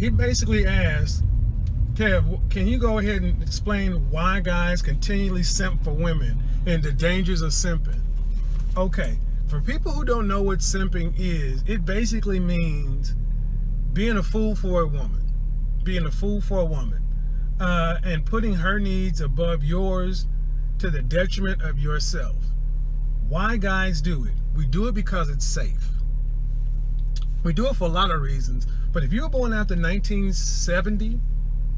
He basically asked, Kev, can you go ahead and explain why guys continually simp for women and the dangers of simping? Okay, for people who don't know what simping is, it basically means being a fool for a woman. Being a fool for a woman. And putting her needs above yours to the detriment of yourself. Why guys do it? We do it because it's safe. We do it for a lot of reasons. But if you were born after 1970,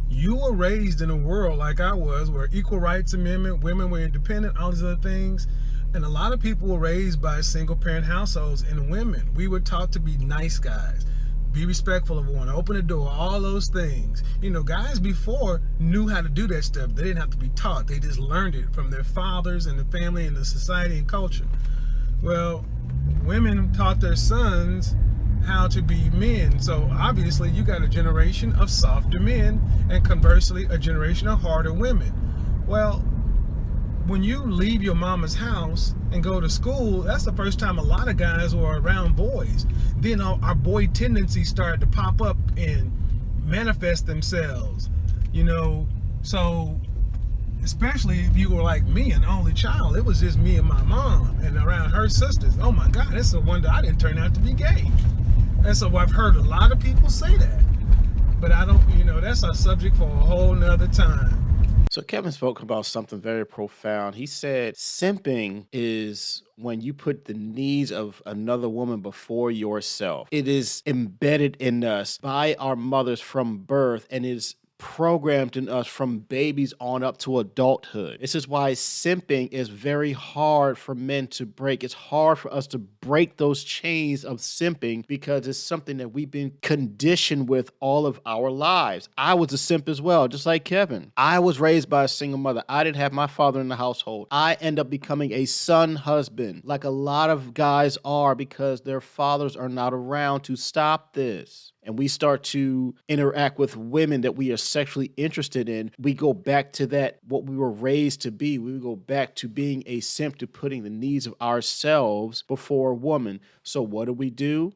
you were raised in a world like I was, where equal rights amendment, women were independent, all these other things. And a lot of people were raised by single parent households, and women, we were taught to be nice guys, be respectful of one, open the door, all those things. You know, guys before knew how to do that stuff. They didn't have to be taught. They just learned it from their fathers and the family and the society and culture. Well, women taught their sons how to be men. So obviously you got a generation of softer men, and conversely a generation of harder women. Well, when you leave your mama's house and go to school, that's the first time a lot of guys were around boys. Then our boy tendencies started to pop up and manifest themselves, you know. So especially if you were like me, an only child, it was just me and my mom and around her sisters. Oh my God, it's a wonder I didn't turn out to be gay. And so I've heard a lot of people say that, but I don't, you know, that's a subject for a whole nother time. So Kevin spoke about something very profound. He said simping is when you put the needs of another woman before yourself. It is embedded in us by our mothers from birth, and is programmed in us from babies on up to adulthood. This is why simping is very hard for men to break. It's hard for us to break those chains of simping because it's something that we've been conditioned with all of our lives. I was a simp as well, just like Kevin. I was raised by a single mother. I didn't have my father in the household. I end up becoming a son husband, like a lot of guys are, because their fathers are not around to stop this. And we start to interact with women that we are sexually interested in. We go back to that, what we were raised to be. We go back to being a simp, to putting the needs of ourselves before a woman. So what do?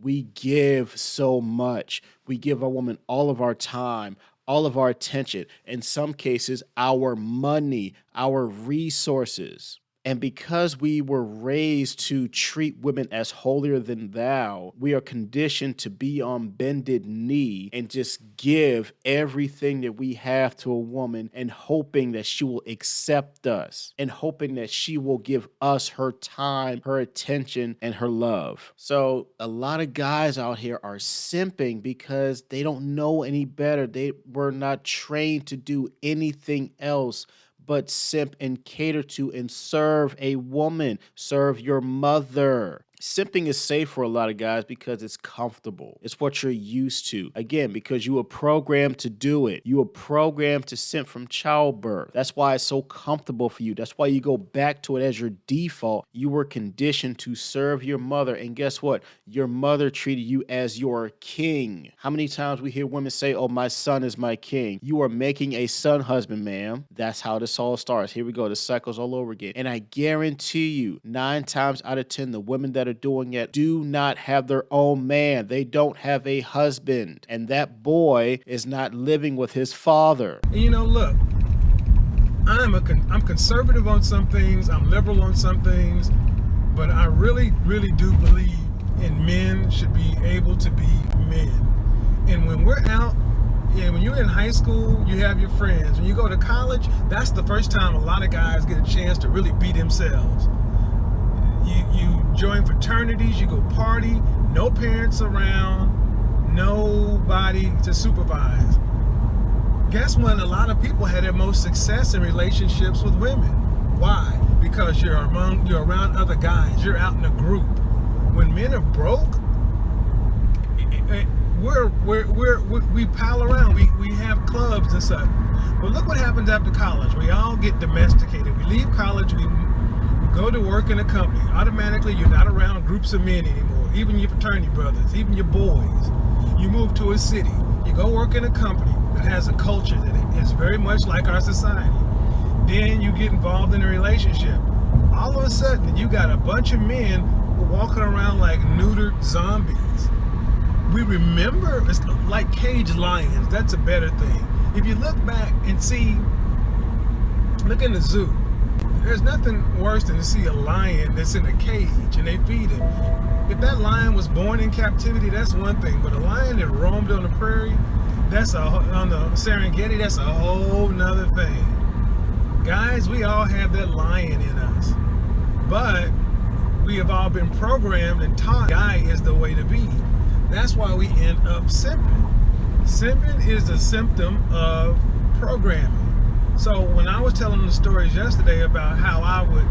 We give so much. We give a woman all of our time, all of our attention, in some cases, our money, our resources. And because we were raised to treat women as holier than thou, we are conditioned to be on bended knee and just give everything that we have to a woman, and hoping that she will accept us, and hoping that she will give us her time, her attention, and her love. So a lot of guys out here are simping because they don't know any better. They were not trained to do anything else but simp and cater to and serve a woman, serve your mother. Simping is safe for a lot of guys because it's comfortable. It's what you're used to. Again, because you were programmed to do it. You were programmed to simp from childbirth. That's why it's so comfortable for you. That's why you go back to it as your default. You were conditioned to serve your mother. And guess what? Your mother treated you as your king. How many times we hear women say, oh, my son is my king. You are making a son husband, ma'am. That's how this all starts. Here we go. The cycle's all over again. And I guarantee you, 9 times out of 10, the women that are doing it do not have their own man. They don't have a husband, and that boy is not living with his father. And you know, look, I'm conservative on some things, I'm liberal on some things, but I really do believe in men should be able to be men. And when we're out, yeah, when you're in high school, you have your friends. When you go to college, that's the first time a lot of guys get a chance to really be themselves. You join fraternities, you go party, no parents around, nobody to supervise. Guess when a lot of people had their most success in relationships with women? Why? Because you're around other guys, you're out in a group. When men are broke, we pile around, we have clubs and stuff. But look what happens after college. We all get domesticated. We leave college, we go to work in a company. Automatically, you're not around groups of men anymore, even your fraternity brothers, even your boys. You move to a city. You go work in a company that has a culture that is very much like our society. Then you get involved in a relationship. All of a sudden, you got a bunch of men walking around like neutered zombies. we remember, it's like caged lions. That's a better thing. If you look back and look in the zoo, there's nothing worse than to see a lion that's in a cage and they feed it. If that lion was born in captivity, that's one thing, but a lion that roamed on the prairie, on the Serengeti, that's a whole nother thing. Guys, we all have that lion in us, but we have all been programmed and taught guy is the way to be. That's why we end up simping. Simping is a symptom of programming. So when I was telling the stories yesterday about how I would...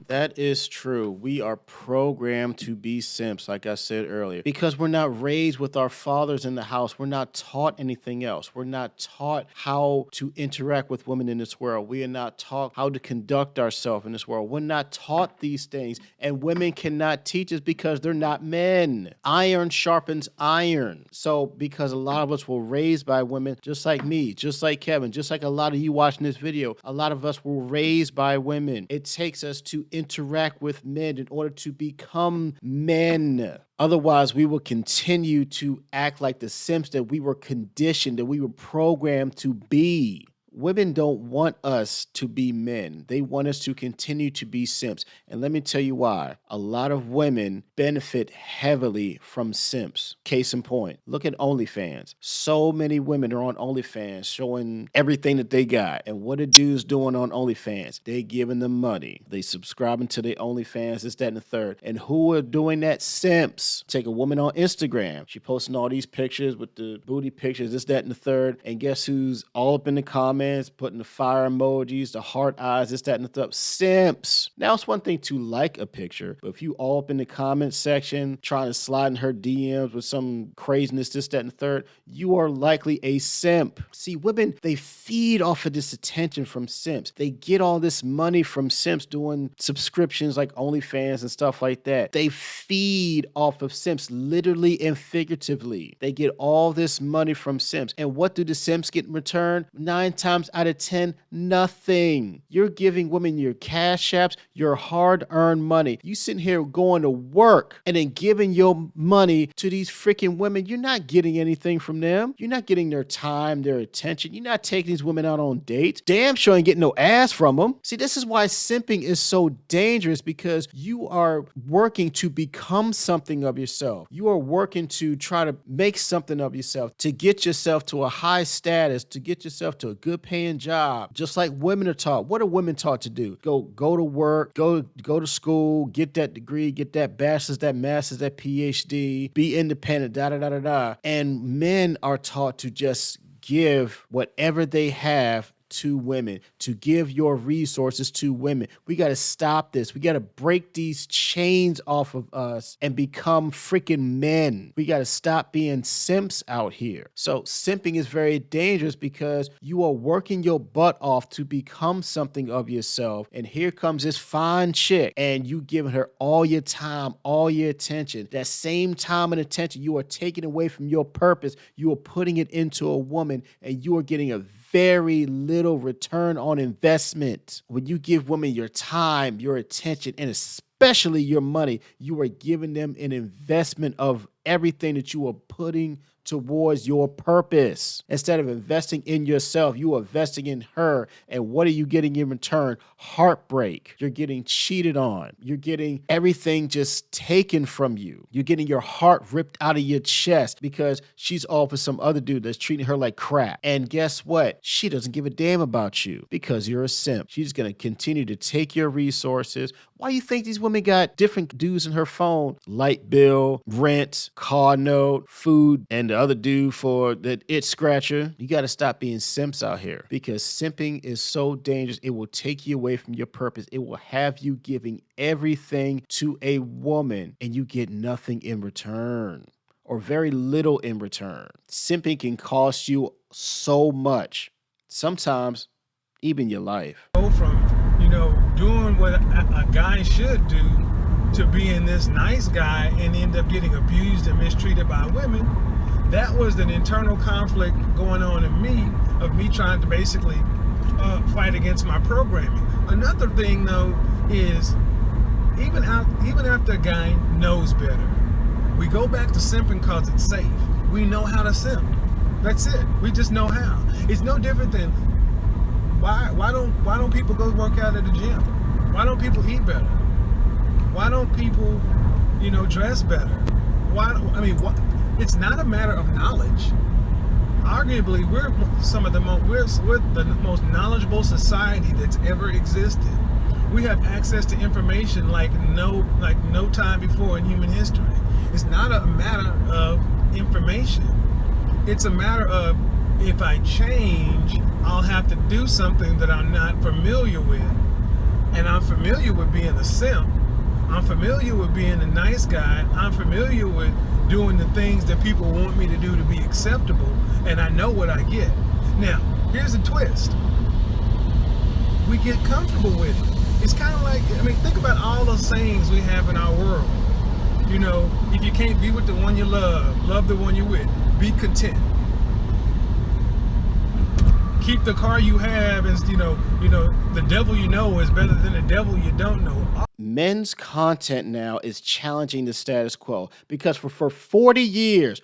That is true. We are programmed to be simps, like I said earlier, because we're not raised with our fathers in the house. We're not taught anything else. We're not taught how to interact with women in this world. We are not taught how to conduct ourselves in this world. We're not taught these things, and women cannot teach us because they're not men. Iron sharpens iron. So because a lot of us were raised by women, just like me, just like Kevin, just like a lot of you watching this video, a lot of us were raised by women. It takes us to interact with men in order to become men. Otherwise, we will continue to act like the simps that we were conditioned, that we were programmed to be. Women don't want us to be men. They want us to continue to be simps. And let me tell you why. A lot of women benefit heavily from simps. Case in point, look at OnlyFans. So many women are on OnlyFans showing everything that they got. And what are dudes doing on OnlyFans? They giving them money. They subscribing to their OnlyFans, this, that, and the third. And who are doing that? Simps. Take a woman on Instagram. She posting all these pictures with the booty pictures, this, that, and the third. And guess who's all up in the comments? Putting the fire emojis, the heart eyes, this, that, and the third. Simps. Now, it's one thing to like a picture, but if you all up in the comment section trying to slide in her DMs with some craziness, this, that, and the third, you are likely a simp. See, women, they feed off of this attention from simps. They get all this money from simps doing subscriptions like OnlyFans and stuff like that. They feed off of simps, literally and figuratively. They get all this money from simps. And what do the simps get in return? 9 times out of 10, nothing. You're giving women your cash apps, your hard-earned money. You sitting here going to work and then giving your money to these freaking women. You're not getting anything from them. You're not getting their time, their attention. You're not taking these women out on dates. Damn sure ain't getting no ass from them. See, this is why simping is so dangerous, because you are working to become something of yourself. You are working to try to make something of yourself, to get yourself to a high status, to get yourself to a good paying job, just like women are taught. What are women taught to do? Go to work, go to school, get that degree, get that bachelor's, that master's, that PhD, be independent, da da da da da. And men are taught to just give whatever they have to women, to give your resources to women. We got to stop this. We got to break these chains off of us and become freaking men. We got to stop being simps out here. So simping is very dangerous because you are working your butt off to become something of yourself. And here comes this fine chick and you giving her all your time, all your attention. That same time and attention you are taking away from your purpose. You are putting it into a woman and you are getting a very little return on investment. When you give women your time, your attention, and especially your money, you are giving them an investment of everything that you are putting towards your purpose. Instead of investing in yourself, you are investing in her. And what are you getting in return? Heartbreak. You're getting cheated on. You're getting everything just taken from you. You're getting your heart ripped out of your chest because she's off with some other dude that's treating her like crap. And guess what? She doesn't give a damn about you because you're a simp. She's going to continue to take your resources. Why do you think these women got different dudes in her phone? Light bill, rent, car note, food, and the other dude for the it scratcher. You got to stop being simps out here because simping is so dangerous. It will take you away from your purpose. It will have you giving everything to a woman and you get nothing in return or very little in return. Simping can cost you so much, sometimes even your life. Go from, doing what a guy should do to being this nice guy and end up getting abused and mistreated by women. That was an internal conflict going on in me of me trying to basically fight against my programming. Another thing though is even after a guy knows better, We go back to simping because it's safe. We know how to simp. That's it. We just know how. It's no different than why don't people go work out at the gym? Why don't people eat better? Why don't people, dress better? It's not a matter of knowledge. Arguably, we're the most knowledgeable society that's ever existed. We have access to information like no time before in human history. It's not a matter of information. It's a matter of, if I change, I'll have to do something that I'm not familiar with. And I'm familiar with being a simp. I'm familiar with being a nice guy. I'm familiar with doing the things that people want me to do to be acceptable. And I know what I get. Now, here's the twist. We get comfortable with it. It's kind of like, think about all the sayings we have in our world. If you can't be with the one you love the one you're with. Be content. Keep the car you have, and the devil you know is better than the devil you don't know. Men's content now is challenging the status quo because for 40 years,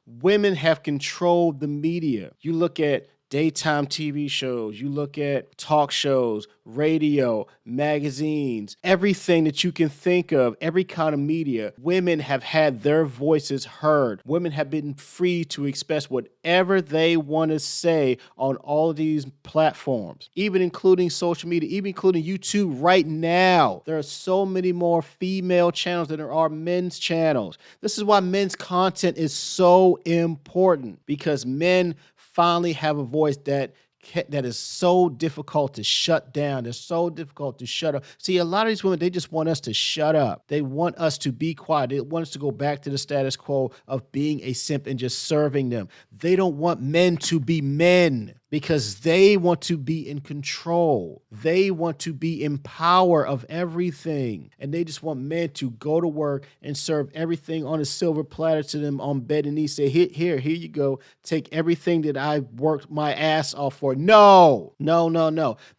women have controlled the media. You look at daytime TV shows, you look at talk shows, radio, magazines, everything that you can think of, every kind of media, women have had their voices heard. Women have been free to express whatever they want to say on all of these platforms, even including social media, even including YouTube right now. There are so many more female channels than there are men's channels. This is why men's content is so important, because men finally have a voice that is so difficult to shut down. It's so difficult to shut up. See, a lot of these women, they just want us to shut up. They want us to be quiet. They want us to go back to the status quo of being a simp and just serving them. They don't want men to be men, because they want to be in control. They want to be in power of everything. And they just want men to go to work and serve everything on a silver platter to them on bended knees. Say, here you go. Take everything that I worked my ass off for. No.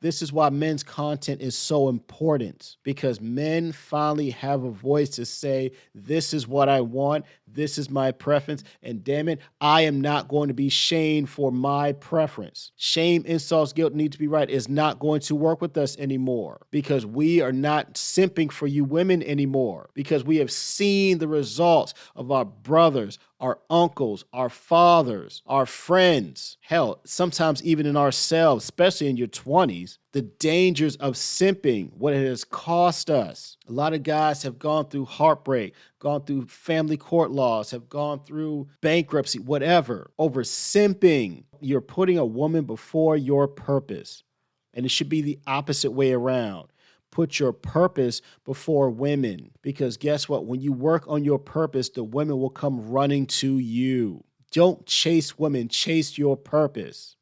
This is why men's content is so important, because men finally have a voice to say, this is what I want. This is my preference. And damn it, I am not going to be shamed for my preference. Shame, insults, guilt, need to be right is not going to work with us anymore, because we are not simping for you women anymore, because we have seen the results of our brothers, our uncles, our fathers, our friends, hell, sometimes even in ourselves, especially in your 20s, the dangers of simping, what it has cost us. A lot of guys have gone through heartbreak, gone through family court laws, have gone through bankruptcy, whatever, over simping. You're putting a woman before your purpose, and it should be the opposite way around. Put your purpose before women, because guess what? When you work on your purpose, the women will come running to you. Don't chase women, chase your purpose.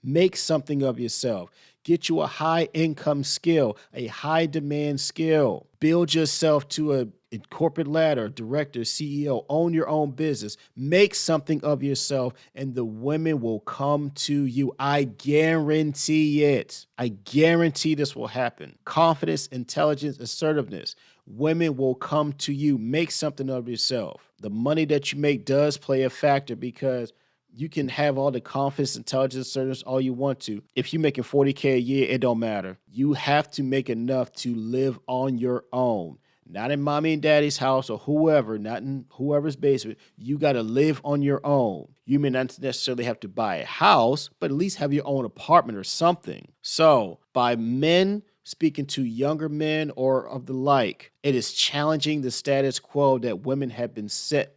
Make something of yourself. Get you a high income skill, a high demand skill. Build yourself to a corporate ladder, director, CEO, own your own business. Make something of yourself, and the women will come to you. I guarantee it. I guarantee this will happen. Confidence, intelligence, assertiveness. Women will come to you. Make something of yourself. The money that you make does play a factor, because you can have all the confidence, intelligence, assertiveness, all you want to. If you're making $40K a year, it don't matter. You have to make enough to live on your own. Not in mommy and daddy's house or whoever, not in whoever's basement. You got to live on your own. You may not necessarily have to buy a house, but at least have your own apartment or something. So by men speaking to younger men or of the like, it is challenging the status quo that women have set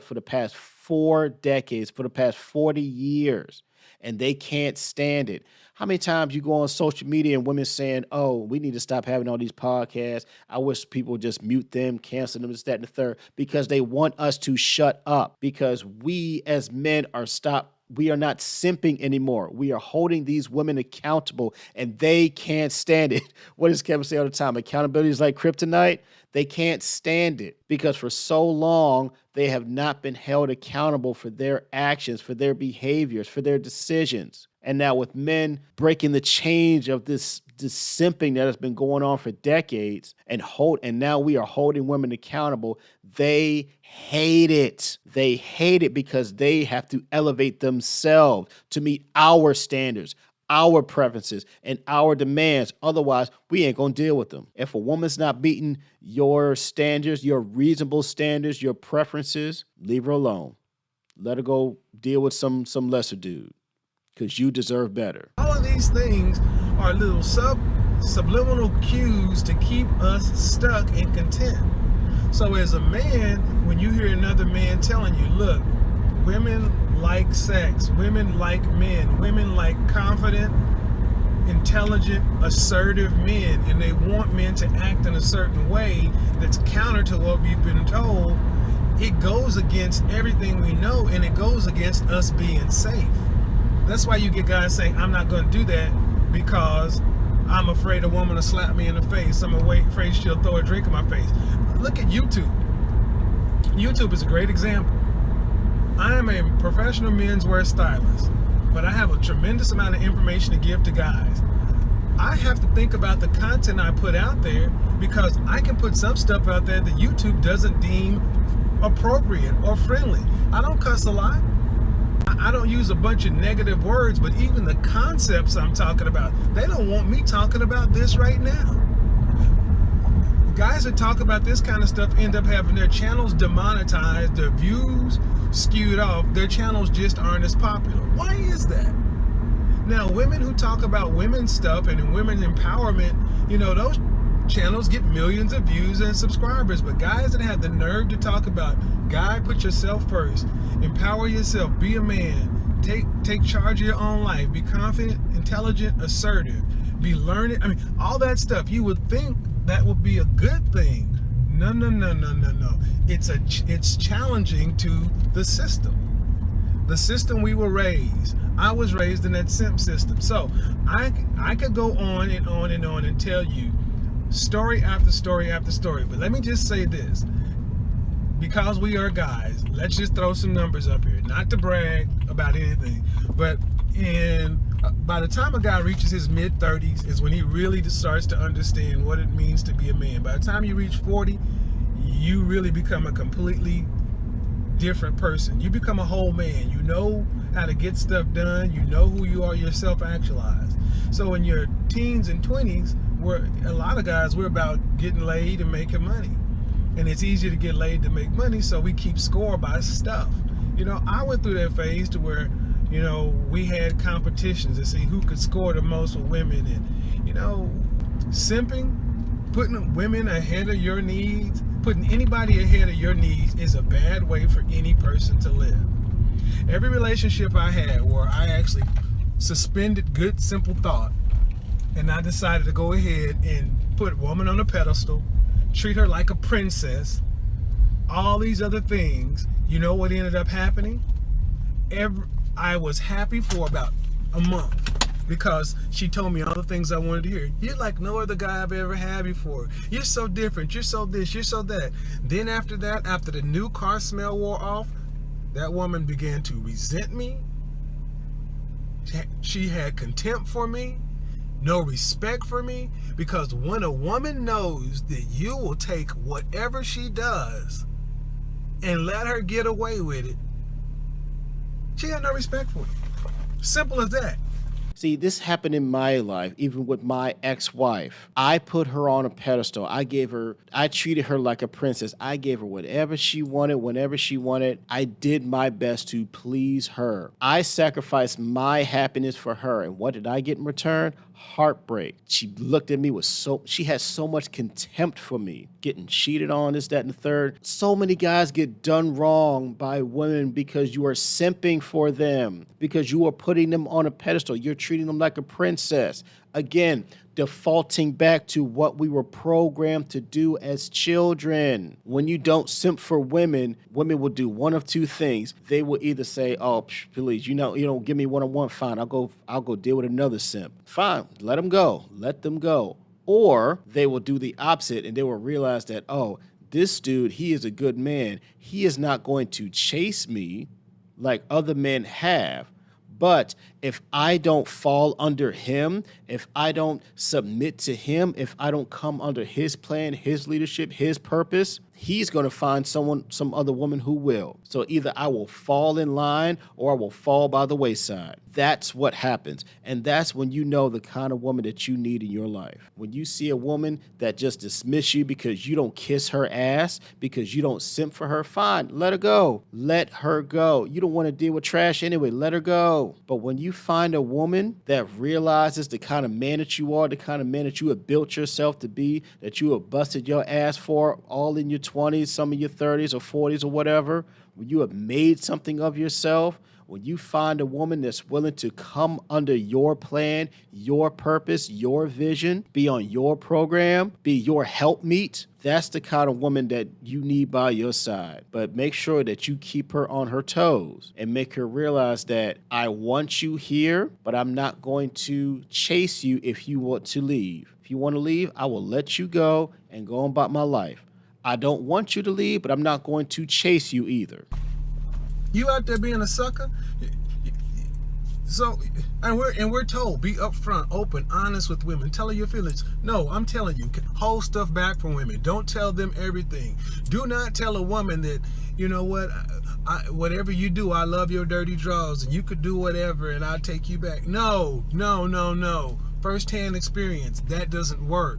for the past 4 decades, for the past 40 years, and they can't stand it. How many times you go on social media and women saying, oh, we need to stop having all these podcasts. I wish people would just mute them, cancel them, this, that, and the third, because they want us to shut up, because we as men we are not simping anymore. We are holding these women accountable, and they can't stand it. What does Kevin say all the time? Accountability is like kryptonite. They can't stand it, because for so long, they have not been held accountable for their actions, for their behaviors, for their decisions. And now with men breaking the change of this simping that has been going on for decades and now we are holding women accountable. They hate it. They hate it because they have to elevate themselves to meet our standards, our preferences, and our demands. Otherwise, we ain't gonna deal with them. If a woman's not meeting your standards, your reasonable standards, your preferences, leave her alone. Let her go deal with some lesser dude, because you deserve better. All of these things are little subliminal cues to keep us stuck and content. So as a man, when you hear another man telling you, look, women like sex, women like men, women like confident, intelligent, assertive men, and they want men to act in a certain way that's counter to what we've been told, it goes against everything we know, and it goes against us being safe. That's why you get guys saying, I'm not going to do that because I'm afraid a woman will slap me in the face. I'm afraid she'll throw a drink in my face. Look at YouTube. YouTube is a great example. I am a professional menswear stylist, but I have a tremendous amount of information to give to guys. I have to think about the content I put out there because I can put some stuff out there that YouTube doesn't deem appropriate or friendly. I don't cuss a lot. I don't use a bunch of negative words, but even the concepts I'm talking about, they don't want me talking about this right now. Guys that talk about this kind of stuff end up having their channels demonetized, their views skewed off, their channels just aren't as popular. Why is that? Now, women who talk about women's stuff and women empowerment, those channels get millions of views and subscribers, but guys that have the nerve to talk about, guy, put yourself first, empower yourself, be a man, take charge of your own life, be confident, intelligent, assertive, be learned, all that stuff, you would think that would be a good thing. No. It's challenging to the system we were raised. I was raised in that simp system. So I could go on and on and on and tell you story after story after story. But let me just say this. Because we are guys, let's just throw some numbers up here. Not to brag about anything, but by the time a guy reaches his mid-30s is when he really starts to understand what it means to be a man. By the time you reach 40, you really become a completely different person. You become a whole man. You know how to get stuff done. You know who you are. You're self-actualized. So in your teens and 20s, a lot of guys, we're about getting laid and making money. And it's easier to get laid to make money, so we keep score by stuff. I went through that phase to where, we had competitions to see who could score the most with women. And, simping, putting women ahead of your needs, putting anybody ahead of your needs is a bad way for any person to live. Every relationship I had where I actually suspended good, simple thought, and I decided to go ahead and put a woman on a pedestal, treat her like a princess, all these other things, you know what ended up happening? I was happy for about a month because she told me all the things I wanted to hear. You're like no other guy I've ever had before. You're so different. You're so this. You're so that. Then after that, after the new car smell wore off, that woman began to resent me. She had contempt for me, no respect for me, because when a woman knows that you will take whatever she does and let her get away with it, she had no respect for you. Simple as that. See, this happened in my life, even with my ex-wife. I put her on a pedestal. I treated her like a princess. I gave her whatever she wanted, whenever she wanted. I did my best to please her. I sacrificed my happiness for her. And what did I get in return? Heartbreak. She looked at me she had so much contempt for me. Getting cheated on, this, that, and the third. So many guys get done wrong by women because you are simping for them, because you are putting them on a pedestal. You're treating them like a princess. Again, defaulting back to what we were programmed to do as children. When you don't simp for women, women will do one of two things. They will either say, "Oh, please, you don't give me one-on-one. Fine, I'll go deal with another simp. Fine, let them go. Or they will do the opposite, and they will realize that, oh, this dude, he is a good man. He is not going to chase me like other men have, But if I don't fall under him, if I don't submit to him, if I don't come under his plan, his leadership, his purpose, he's going to find some other woman who will. So either I will fall in line or I will fall by the wayside. That's what happens. And that's when you know the kind of woman that you need in your life. When you see a woman that just dismiss you because you don't kiss her ass, because you don't simp for her, fine, let her go. Let her go. You don't want to deal with trash anyway, let her go. But when you find a woman that realizes the kind of man that you are, the kind of man that you have built yourself to be, that you have busted your ass for all in your 20s, some in your 30s or 40s or whatever, when you have made something of yourself, when you find a woman that's willing to come under your plan, your purpose, your vision, be on your program, be your helpmeet, that's the kind of woman that you need by your side. But make sure that you keep her on her toes and make her realize that I want you here, but I'm not going to chase you if you want to leave. If you want to leave, I will let you go and go on about my life. I don't want you to leave, but I'm not going to chase you either. You out there being a sucker? So, and we're told, be upfront, open, honest with women. Tell her your feelings. No, I'm telling you, hold stuff back from women. Don't tell them everything. Do not tell a woman that, you know what, whatever you do, I love your dirty drawers, and you could do whatever, and I'll take you back. No. First-hand experience, that doesn't work.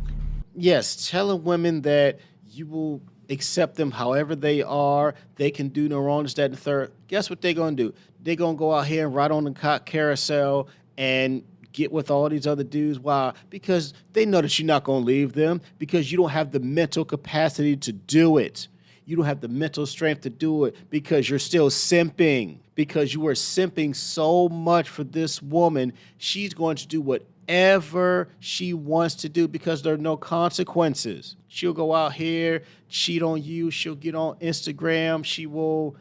Yes, telling women that you will accept them however they are. They can do no wrong, this, that, and the third. Guess what they're going to do? They're going to go out here and ride on the cock carousel and get with all these other dudes. Why? Because they know that you're not going to leave them, because you don't have the mental capacity to do it. You don't have the mental strength to do it because you're still simping. Because you are simping so much for this woman, she's going to do whatever she wants to do because there are no consequences. She'll go out here, cheat on you. She'll get on Instagram. She will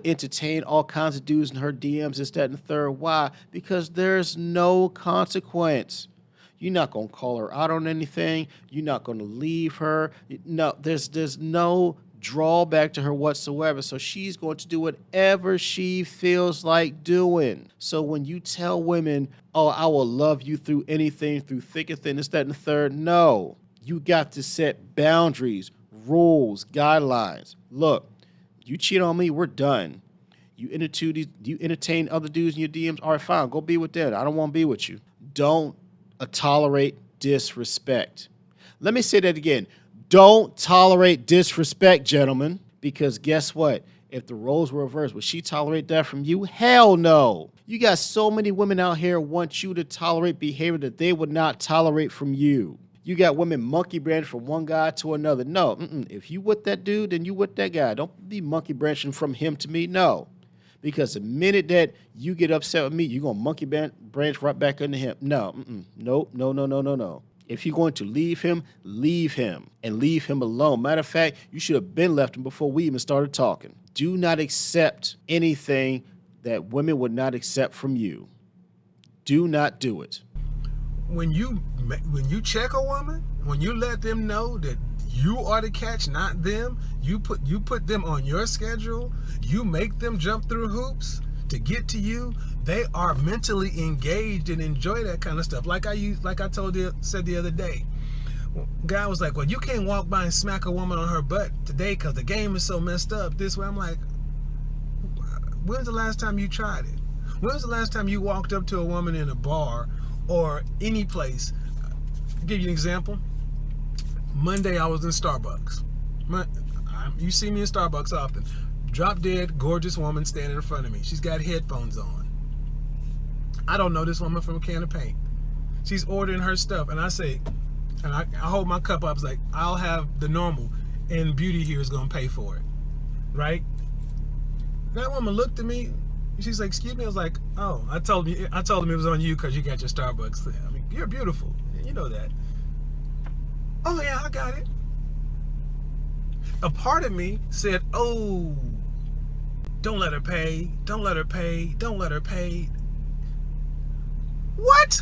entertain all kinds of dudes in her DMs, this, that, and the third. Why? Because there's no consequence. You're not going to call her out on anything. You're not going to leave her. No, there's no drawback to her whatsoever. So she's going to do whatever she feels like doing. So when you tell women, oh, I will love you through anything, through thick and thin, this, that, and the third, no. You got to set boundaries, rules, guidelines. Look, you cheat on me, we're done. You entertain other dudes in your DMs, all right, fine, go be with them. I don't want to be with you. Don't tolerate disrespect. Let me say that again. Don't tolerate disrespect, gentlemen, because guess what? If the roles were reversed, would she tolerate that from you? Hell no. You got so many women out here want you to tolerate behavior that they would not tolerate from you. You got women monkey branch from one guy to another. No, if you with that dude, then you with that guy. Don't be monkey branching from him to me. No, because the minute that you get upset with me, you're going to monkey branch right back into him. No, no. If you're going to leave him and leave him alone. Matter of fact, you should have been left him before we even started talking. Do not accept anything that women would not accept from you. Do not do it. When you check a woman, when you let them know that you are the catch, not them, you put them on your schedule, you make them jump through hoops to get to you, they are mentally engaged and enjoy that kind of stuff. Like I said the other day, guy was like, well, you can't walk by and smack a woman on her butt today because the game is so messed up this way. I'm like, when's the last time you tried it? When's the last time you walked up to a woman in a bar or any place? I'll give you an example. Monday I was in Starbucks. You see me in Starbucks often. Drop dead, gorgeous woman standing in front of me. She's got headphones on. I don't know this woman from a can of paint. She's ordering her stuff, and I say, and I hold my cup up. I was like, I'll have the normal, and Beauty here is gonna pay for it, right? That woman looked at me. She's like, excuse me. I was like, oh, I told him it was on you because you got your Starbucks. I mean, you're beautiful. You know that. Oh yeah, I got it. A part of me said, oh, don't let her pay. Don't let her pay. Don't let her pay. What?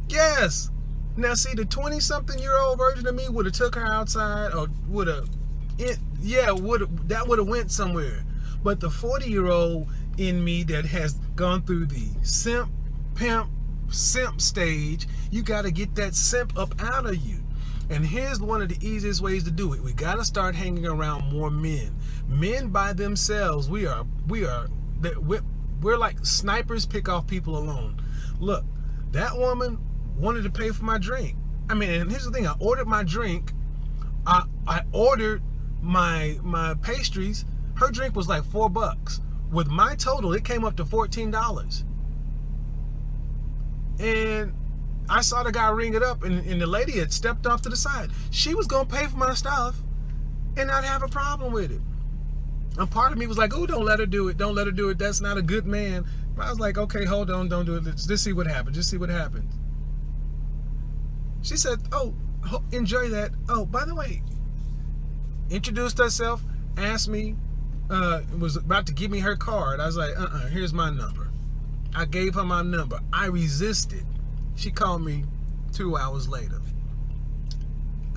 Yes. Now see, the 20-something-year-old version of me would have took her outside, or that would have went somewhere. But the 40-year-old in me that has gone through the simp, pimp, simp stage, you got to get that simp up out of you. And here's one of the easiest ways to do it. We got to start hanging around more men. Men by themselves, we're like snipers pick off people alone. Look, that woman wanted to pay for my drink. I mean, and here's the thing, I ordered my drink. I ordered my pastries. Her drink was like $4. With my total, it came up to $14. And I saw the guy ring it up, and the lady had stepped off to the side. She was going to pay for my stuff and not have a problem with it. And part of me was like, oh, don't let her do it. Don't let her do it. That's not a good man. But I was like, okay, hold on. Don't do it. Let's just see what happens. Just see what happens. She said, oh, enjoy that. Oh, by the way, introduced herself, asked me, was about to give me her card. I was like, here's my number. I gave her my number. I resisted. She called me 2 hours later.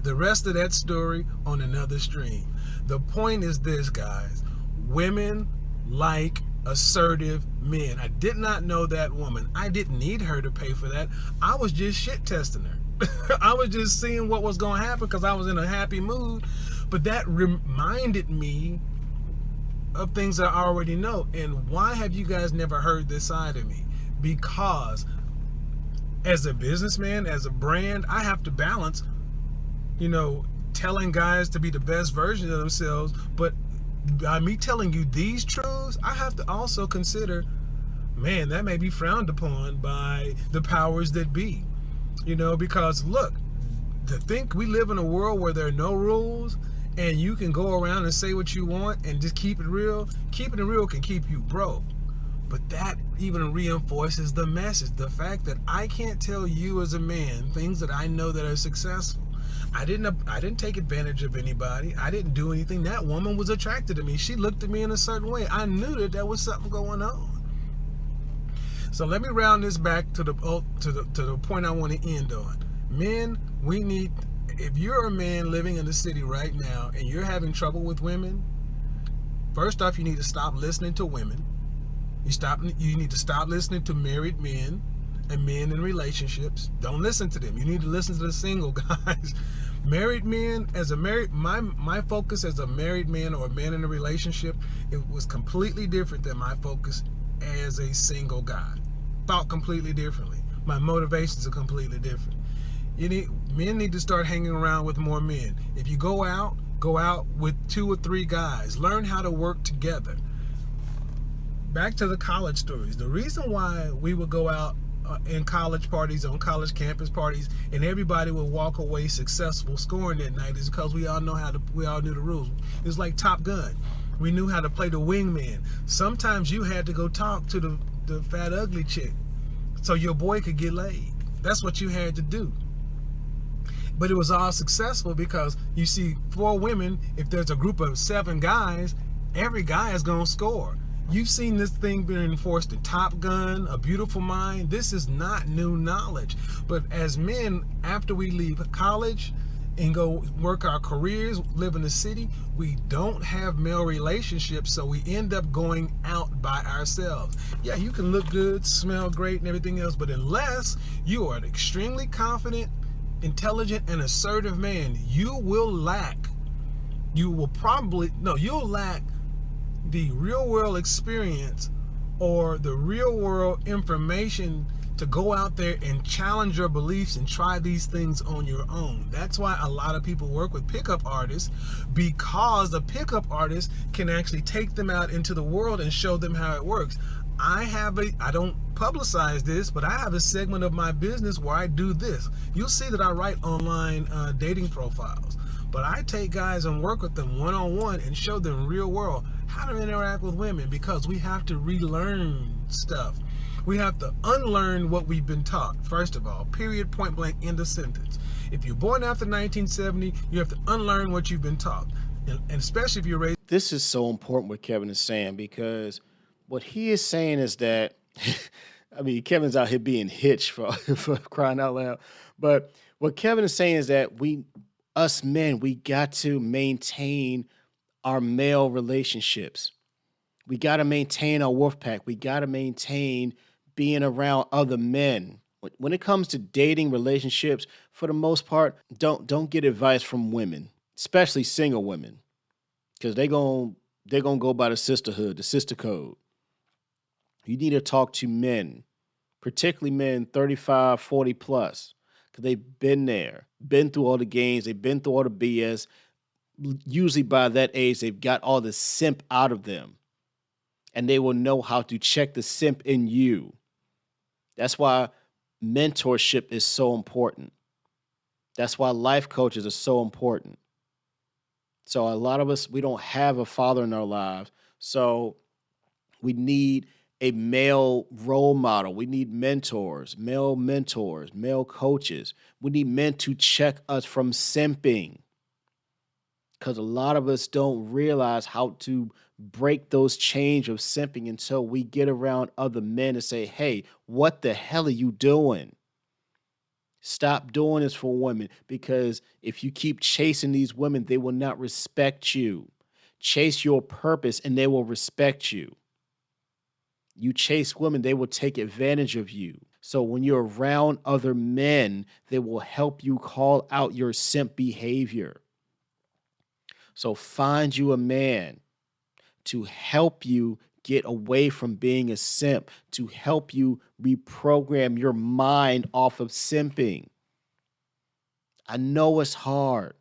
The rest of that story on another stream. The point is this, guys. Women like assertive men. I did not know that woman. I didn't need her to pay for that. I was just shit testing her. I was just seeing what was going to happen because I was in a happy mood. But that reminded me of things that I already know. And why have you guys never heard this side of me? Because as a businessman, as a brand, I have to balance, telling guys to be the best version of themselves. But by me telling you these truths, I have to also consider, man, that may be frowned upon by the powers that be. Because look, to think we live in a world where there are no rules and you can go around and say what you want and just keep it real, keeping it real can keep you broke. But that even reinforces the message, the fact that I can't tell you as a man things that I know that are successful. I didn't take advantage of anybody. I didn't do anything. That woman was attracted to me. She looked at me in a certain way. I knew that there was something going on. So let me round this back to the point I want to end on. Men, if you're a man living in the city right now and you're having trouble with women, first off, you need to stop listening to women. You need to stop listening to married men and men in relationships. Don't listen to them. You need to listen to the single guys. Married men, my focus as a married man or a man in a relationship, it was completely different than my focus as a single guy. Thought completely differently. My motivations are completely different. Men need to start hanging around with more men. If you go out with 2 or 3 guys. Learn how to work together. Back to the college stories. The reason why we would go out in college parties, on college campus parties, and everybody would walk away successful scoring that night is because we all knew the rules. It was like Top Gun. We knew how to play the wingman. Sometimes you had to go talk to the fat ugly chick so your boy could get laid. That's what you had to do. But it was all successful because you see 4 women, if there's a group of 7 guys, every guy is going to score. You've seen this thing being enforced in Top Gun, A Beautiful Mind. This is not new knowledge. But as men, after we leave college and go work our careers, live in the city, we don't have male relationships, so we end up going out by ourselves. Yeah, you can look good, smell great, and everything else, but unless you are an extremely confident, intelligent, and assertive man, you'll lack the real world experience or the real world information to go out there and challenge your beliefs and try these things on your own. That's why a lot of people work with pickup artists, because the pickup artist can actually take them out into the world and show them how it works. I don't publicize this, but I have a segment of my business where I do this. You'll see that I write online dating profiles, but I take guys and work with them one-on-one and show them real world how to interact with women, because we have to relearn stuff. We have to unlearn what we've been taught, first of all, period, point blank, end of sentence. If you're born after 1970, you have to unlearn what you've been taught, and especially if you're raised. This is so important what Kevin is saying, because what he is saying is that, I mean, Kevin's out here being hitched for crying out loud. But what Kevin is saying is that us men, we got to maintain our male relationships. We got to maintain our wolf pack. We got to maintain being around other men. When it comes to dating relationships, for the most part, don't get advice from women, especially single women, because they're gonna go by the sisterhood, the sister code. You need to talk to men, particularly men 35, 40 plus, because they've been there, been through all the games, they've been through all the BS. Usually by that age, they've got all the simp out of them, and they will know how to check the simp in you. That's why mentorship is so important. That's why life coaches are so important. So a lot of us, we don't have a father in our lives. So we need a male role model. We need mentors, male coaches. We need men to check us from simping, because a lot of us don't realize how to break those chains of simping until we get around other men and say, hey, what the hell are you doing? Stop doing this for women, because if you keep chasing these women, they will not respect you. Chase your purpose and they will respect you. You chase women, they will take advantage of you. So when you're around other men, they will help you call out your simp behavior. So find you a man to help you get away from being a simp, to help you reprogram your mind off of simping. I know it's hard.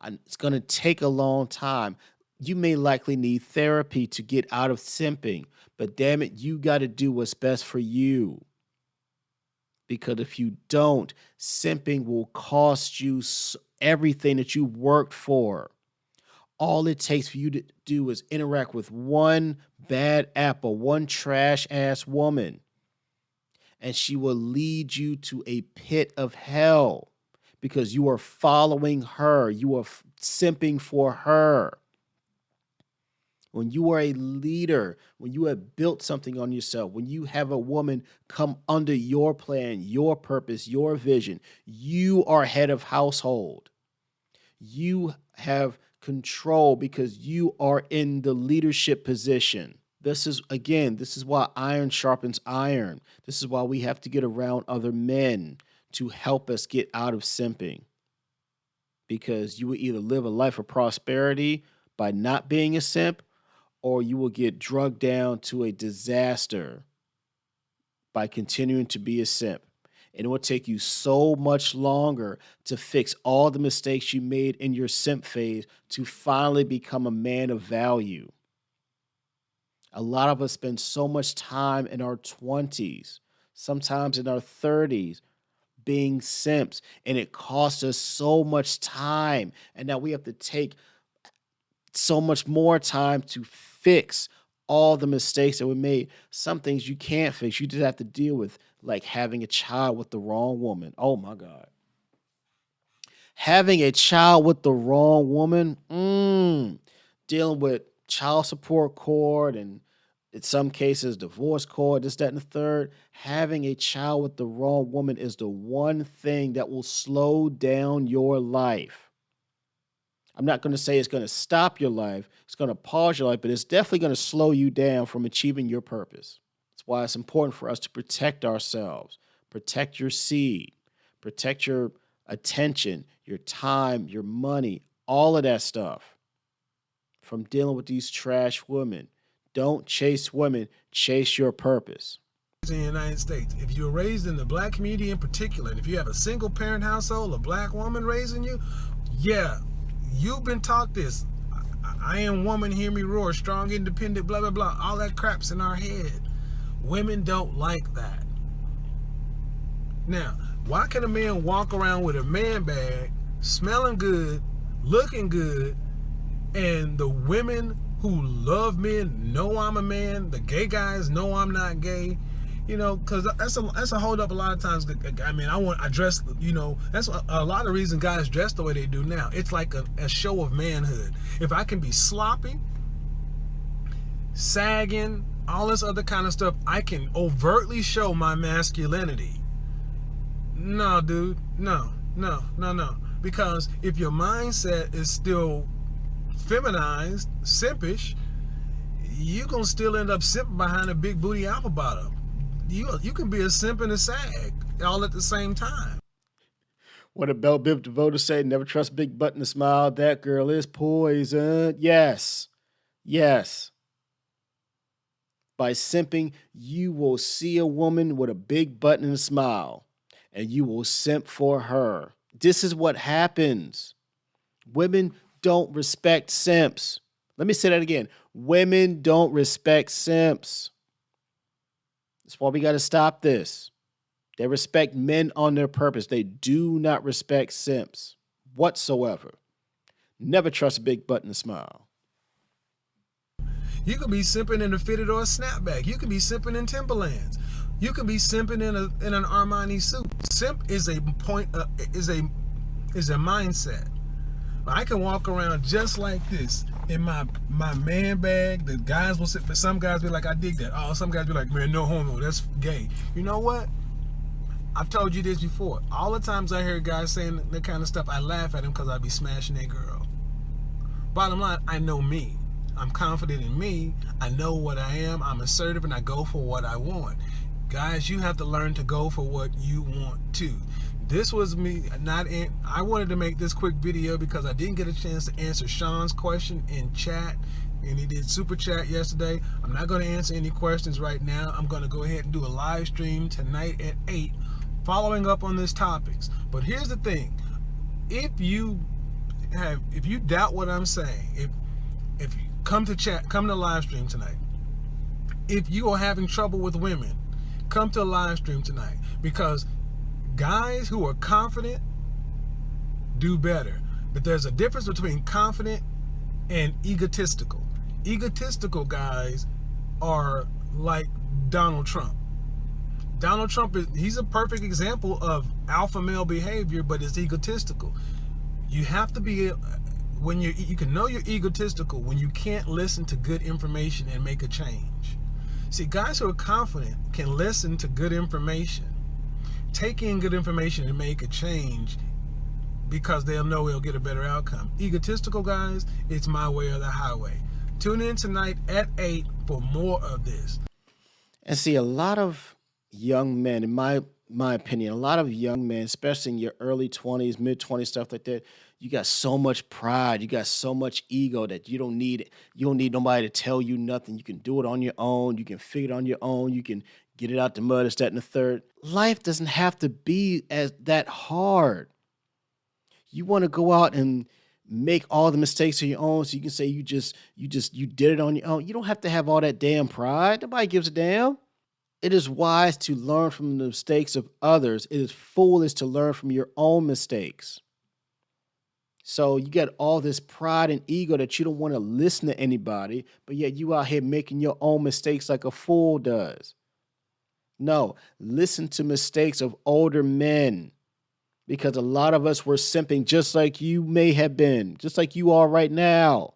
It's going to take a long time. You may likely need therapy to get out of simping, but damn it, you got to do what's best for you. Because if you don't, simping will cost you everything that you worked for. All it takes for you to do is interact with one bad apple, one trash ass woman, and she will lead you to a pit of hell because you are following her. You are simping for her. When you are a leader, when you have built something on yourself, when you have a woman come under your plan, your purpose, your vision, you are head of household. You have control because you are in the leadership position. This is why iron sharpens iron. This is why we have to get around other men to help us get out of simping. Because you will either live a life of prosperity by not being a simp, or you will get drugged down to a disaster by continuing to be a simp. And it will take you so much longer to fix all the mistakes you made in your simp phase to finally become a man of value. A lot of us spend so much time in our 20s, sometimes in our 30s, being simps, and it costs us so much time. And now we have to take so much more time to fix all the mistakes that were made. Some things you can't fix. You just have to deal with, like having a child with the wrong woman. Oh my God. Having a child with the wrong woman, dealing with child support court and in some cases divorce court, this, that, and the third. Having a child with the wrong woman is the one thing that will slow down your life. I'm not going to say it's going to stop your life. It's going to pause your life, but it's definitely going to slow you down from achieving your purpose. That's why it's important for us to protect ourselves, protect your seed, protect your attention, your time, your money, all of that stuff from dealing with these trash women. Don't chase women, chase your purpose. In the United States, if you're raised in the black community in particular, and if you have a single parent household, a black woman raising you, yeah, you've been taught this. I am woman, hear me roar, strong, independent, blah, blah, blah. All that crap's in our head. Women don't like that. Now, why can a man walk around with a man bag, smelling good, looking good, and the women who love men know I'm a man, the gay guys know I'm not gay? You know, because that's a hold up a lot of times. I mean, I dress, you know, that's a lot of reason guys dress the way they do now. It's like a show of manhood. If I can be sloppy, sagging, all this other kind of stuff, I can overtly show my masculinity. No, dude, no. Because if your mindset is still feminized, simpish, you gonna still end up simping behind a big booty apple bottom. You can be a simp and a sag all at the same time. What a Bell Biv DeVoe say, never trust big butt and a smile. That girl is poison. Yes. Yes. By simping, you will see a woman with a big butt and a smile, and you will simp for her. This is what happens. Women don't respect simps. Let me say that again. Women don't respect simps. That's why we got to stop this. They respect men on their purpose. They do not respect simps whatsoever. Never trust a big butt and a smile. You could be simping in a fitted or a snapback. You could be simping in Timberlands. You could be simping in an Armani suit. Simp is a mindset. I can walk around just like this in my man bag. The guys will sit, but some guys be like, I dig that. Oh, some guys be like, man, no homo, that's gay. You know what? I've told you this before. All the times I hear guys saying that kind of stuff, I laugh at them because I be smashing that girl. Bottom line, I know me. I'm confident in me. I know what I am. I'm assertive and I go for what I want. Guys, you have to learn to go for what you want too. This was me I wanted to make this quick video because I didn't get a chance to answer Sean's question in chat, and he did super chat yesterday. I'm not going to answer any questions right now. I'm going to go ahead and do a live stream tonight at 8 following up on these topics. But here's the thing. If you doubt what I'm saying, if you come to live stream tonight. If you are having trouble with women, come to a live stream tonight, because guys who are confident do better. But there's a difference between confident and egotistical. Egotistical guys are like Donald Trump. Donald Trump he's a perfect example of alpha male behavior, but it's egotistical. You have to be when you can know you're egotistical when you can't listen to good information and make a change. See, guys who are confident can listen to good information, take in good information and make a change because they'll know they'll get a better outcome. Egotistical guys, it's my way or the highway. Tune in tonight at 8 for more of this. And see, a lot of young men, in my opinion, a lot of young men, especially in your early 20s, mid 20s, stuff like that, you got so much pride, you got so much ego that you don't need nobody to tell you nothing. You can do it on your own, you can figure it on your own, you can get it out the mud, this, that, and the third. Life doesn't have to be as that hard. You want to go out and make all the mistakes on your own so you can say you did it on your own. You don't have to have all that damn pride. Nobody gives a damn. It is wise to learn from the mistakes of others. It is foolish to learn from your own mistakes. So you got all this pride and ego that you don't want to listen to anybody, but yet you out here making your own mistakes like a fool does. No, listen to mistakes of older men, because a lot of us were simping just like you may have been, just like you are right now.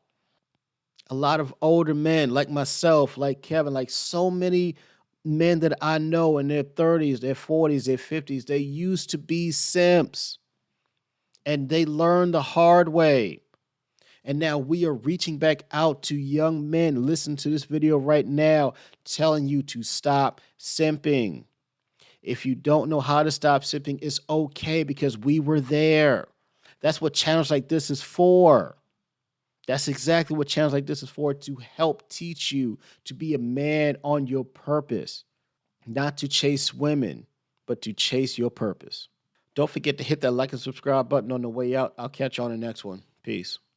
A lot of older men like myself, like Kevin, like so many men that I know in their 30s, their 40s, their 50s, they used to be simps. And they learned the hard way. And now we are reaching back out to young men. Listen to this video right now, telling you to stop simping. If you don't know how to stop simping, it's okay, because we were there. That's what channels like this is for. That's exactly what channels like this is for, to help teach you to be a man on your purpose, not to chase women, but to chase your purpose. Don't forget to hit that like and subscribe button on the way out. I'll catch you on the next one. Peace.